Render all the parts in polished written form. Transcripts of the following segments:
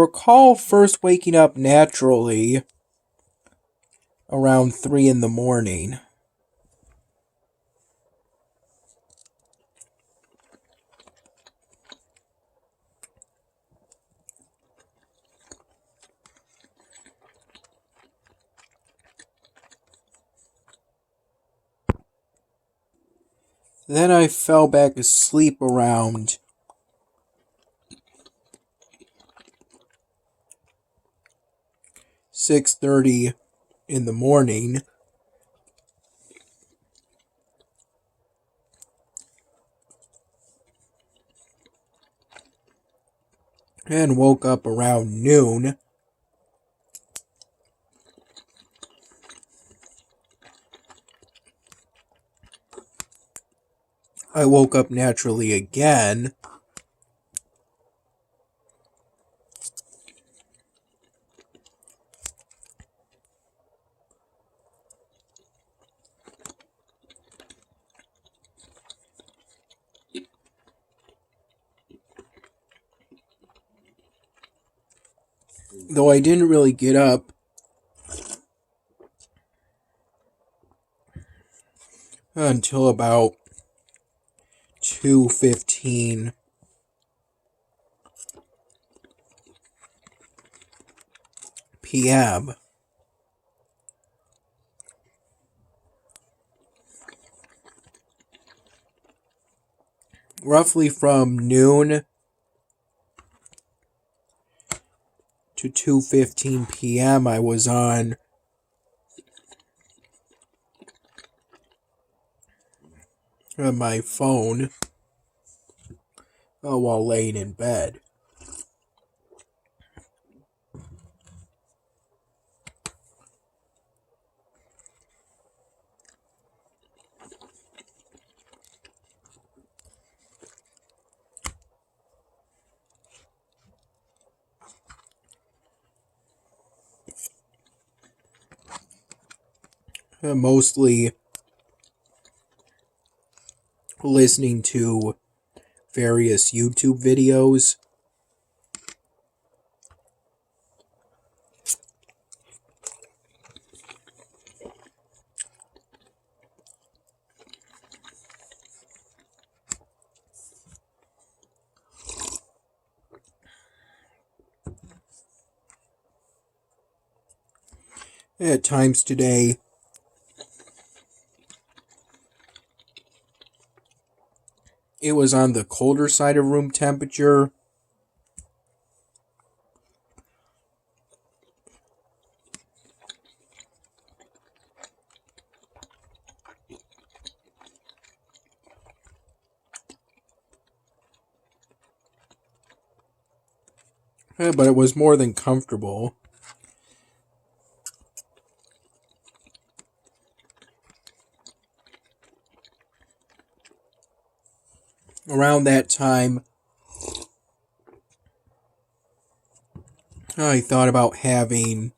recall first waking up naturally around 3 in the morning. Then I fell back asleep around 6:30 in the morning. And woke up around noon. I woke up naturally again. Though I didn't really get up until about 2:15 p.m. Roughly from noon to 2:15 p.m. I was on my phone while laying in bed. Mostly listening to various YouTube videos. At times today, it was on the colder side of room temperature. But it was more than comfortable. Around that time, I thought about having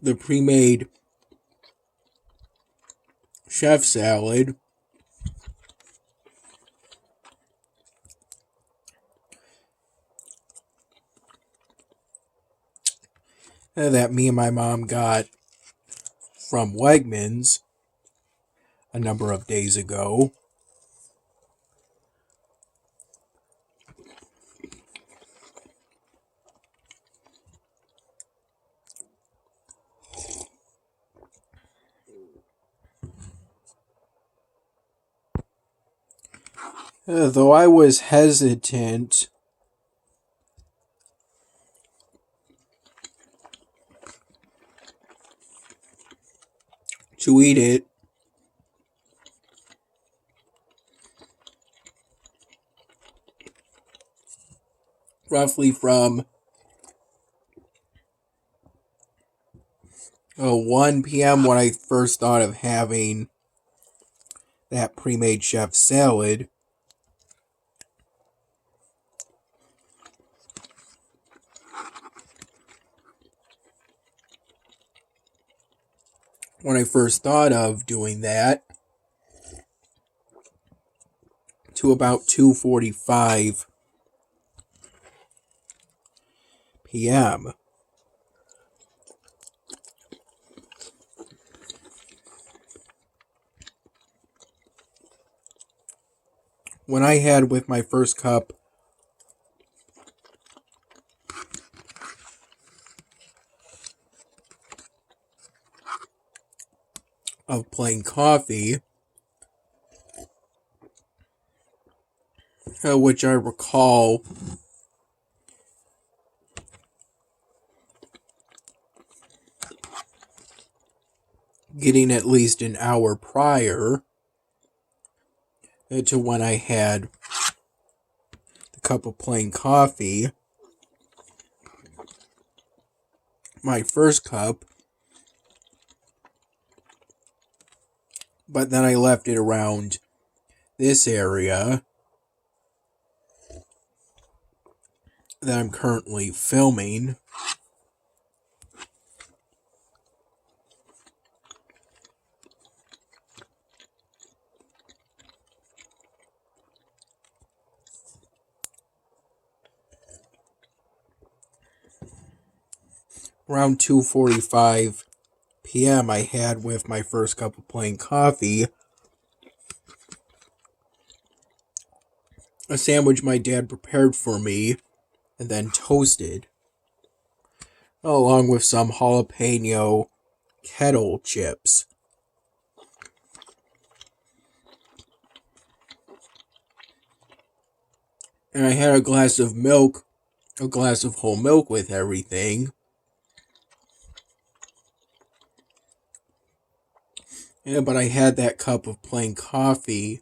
the pre-made chef salad that me and my mom got from Wegmans a number of days ago. Though I was hesitant to eat it, roughly from 1 p.m. when I first thought of having that pre-made chef salad, when I first thought of doing that to about 2:45 p.m. When I had with my first cup of plain coffee, which I recall getting at least an hour prior to when I had the cup of plain coffee, my first cup, but then I left it around this area that I'm currently filming. Around 2:45 p.m. I had with my first cup of plain coffee a sandwich my dad prepared for me and then toasted, along with some jalapeno kettle chips. And I had a glass of milk, a glass of whole milk with everything. Yeah, but I had that cup of plain coffee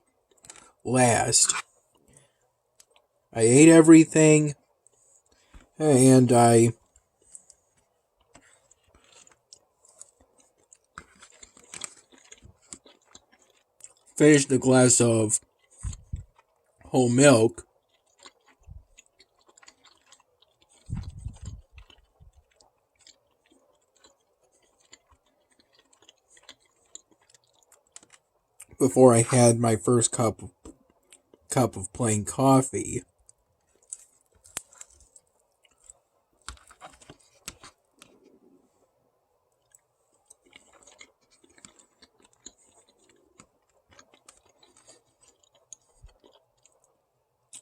last. I ate everything, and I finished the glass of whole milk. Before I had my first cup of plain coffee.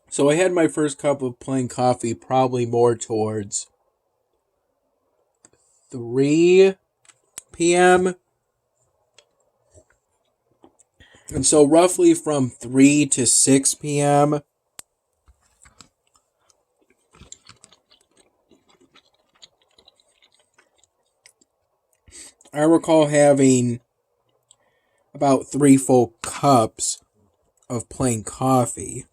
So I had my first cup of plain coffee probably more towards 3 p.m. And so roughly from 3 to 6 p.m. I recall having about 3 full cups of plain coffee.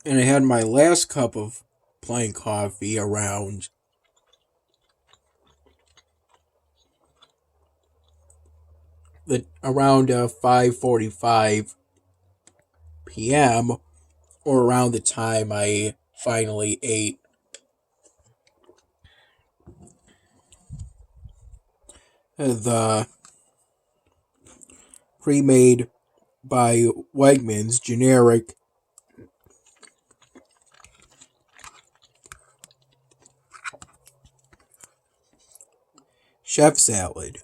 And I had my last cup of plain coffee around 5:45 p.m. or around the time I finally ate the pre-made by Wegmans generic chef salad.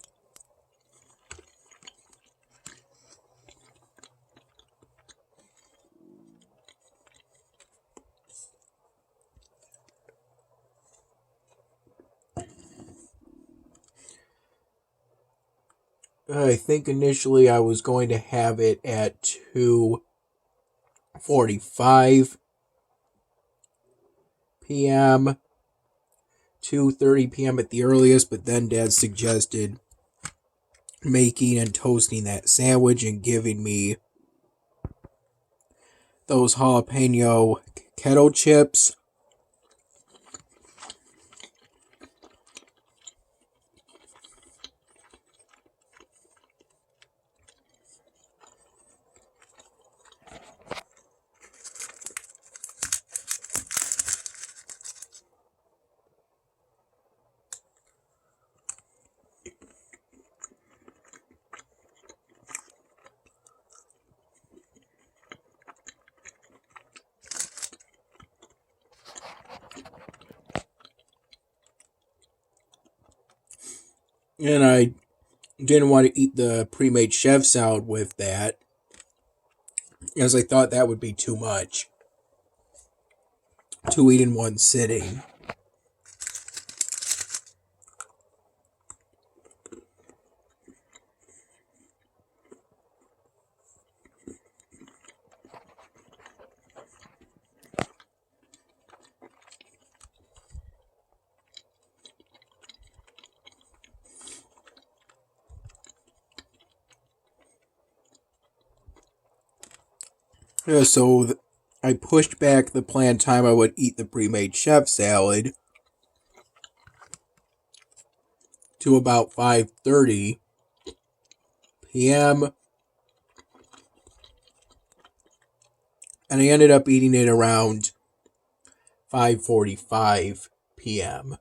I think initially I was going to have it at 2:45 p.m., 2:30 p.m. at the earliest, but then Dad suggested making and toasting that sandwich and giving me those jalapeno kettle chips. And I didn't want to eat the pre-made chef salad with that, as I thought that would be too much to eat in one sitting. Yeah, so I pushed back the planned time I would eat the pre-made chef salad to about 5:30 p.m. and I ended up eating it around 5:45 p.m.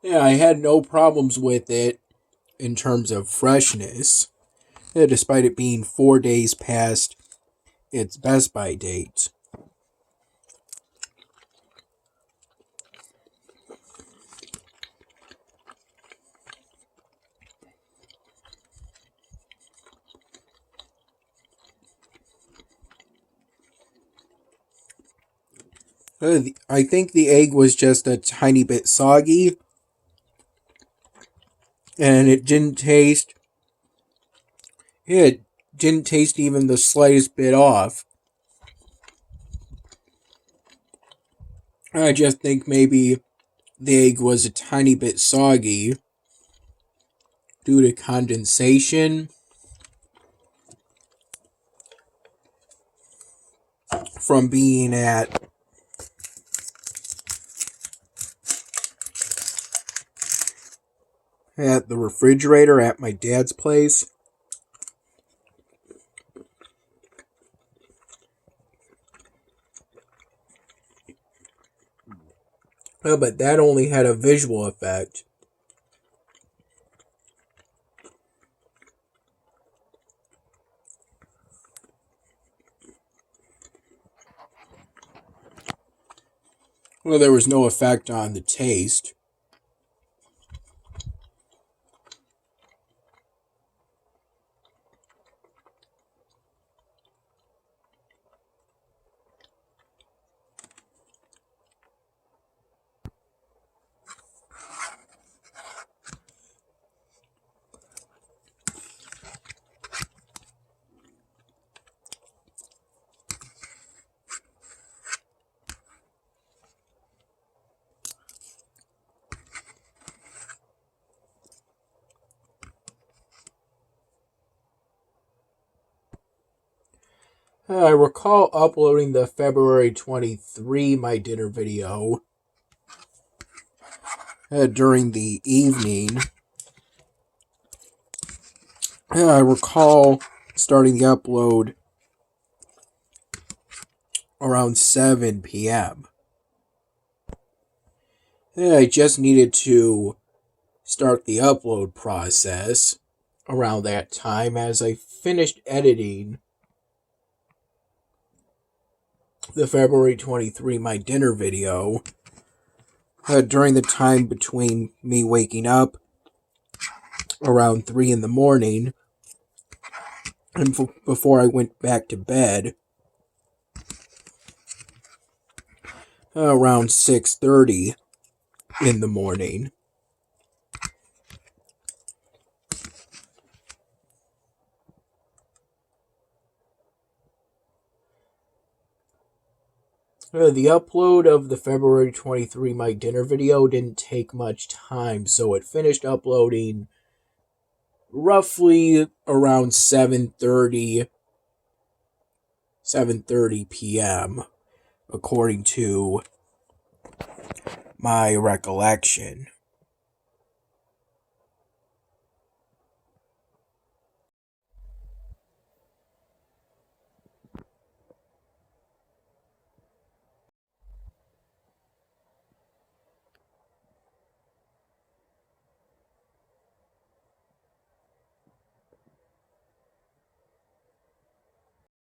Yeah, I had no problems with it in terms of freshness, despite it being 4 days past its best by date. I think the egg was just a tiny bit soggy, and it didn't taste even the slightest bit off. I just think maybe the egg was a tiny bit soggy due to condensation from being at the refrigerator at my dad's place. But that only had a visual effect. Well, there was no effect on the taste. I recall uploading the February 23 My Dinner video during the evening. I recall starting the upload around 7 p.m. I just needed to start the upload process around that time as I finished editing the February 23 My Dinner video during the time between me waking up around 3 in the morning and before I went back to bed around 6:30 in the morning. The upload of the February 23 My Dinner video didn't take much time, so it finished uploading roughly around 7:30 p.m. according to my recollection.